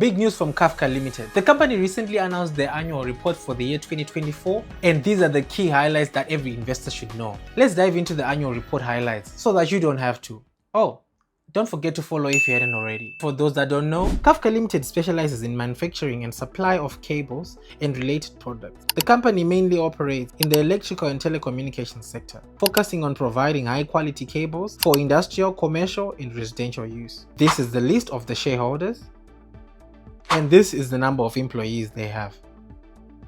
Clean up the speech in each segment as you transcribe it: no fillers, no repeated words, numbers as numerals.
Big news from CAFCA Limited. The company recently announced their annual report for the year 2024, and these are the key highlights that every investor should know. Let's dive into the annual report highlights so that you don't have to. Oh, don't forget to follow if you hadn't already. For those that don't know, CAFCA Limited specializes in manufacturing and supply of cables and related products. The company mainly operates in the electrical and telecommunications sector, focusing on providing high-quality cables for industrial, commercial, and residential use. This is the list of the shareholders, and this is the number of employees they have.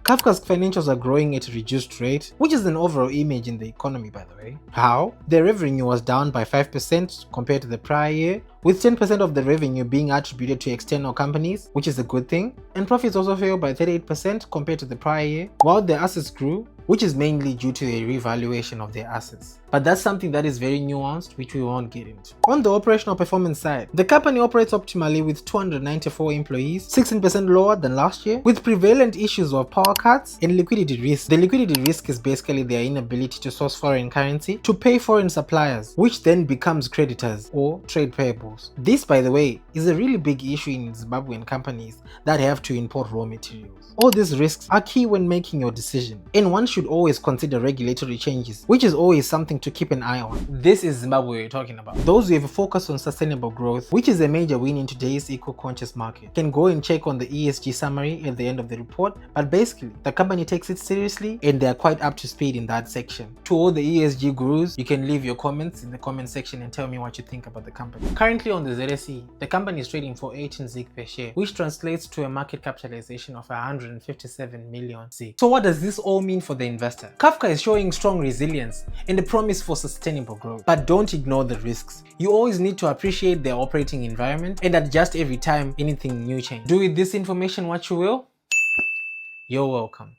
CAFCA's financials are growing at a reduced rate, which is an overall image in the economy, by the way. How? Their revenue was down by 5% compared to the prior year, with 10% of the revenue being attributed to external companies, which is a good thing, and profits also fell by 38% compared to the prior year, while their assets grew, which is mainly due to a revaluation of their assets. But that's something that is very nuanced, which we won't get into. On the operational performance side, the company operates optimally with 294 employees, 16% lower than last year, with prevalent issues of power cuts and liquidity risk. The liquidity risk is basically their inability to source foreign currency to pay foreign suppliers, which then becomes creditors or trade payables. This, by the way, is a really big issue in Zimbabwean companies that have to import raw materials. All these risks are key when making your decision, and one should always consider regulatory changes, which is always something to keep an eye on. This is Zimbabwe we're talking about. Those who have a focus on sustainable growth, which is a major win in today's eco-conscious market, can go and check on the ESG summary at the end of the report, but basically, the company takes it seriously and they are quite up to speed in that section. To all the ESG gurus, you can leave your comments in the comment section and tell me what you think about the company. Currently on the ZSE, the company is trading for 18 ZiG per share, which translates to a market capitalization of 157 million ZiG. So what does this all mean for the investor? CAFCA is showing strong resilience and a promise for sustainable growth, but don't ignore the risks. You always need to appreciate their operating environment and adjust every time anything new changes. Do with this information what you will. You're welcome.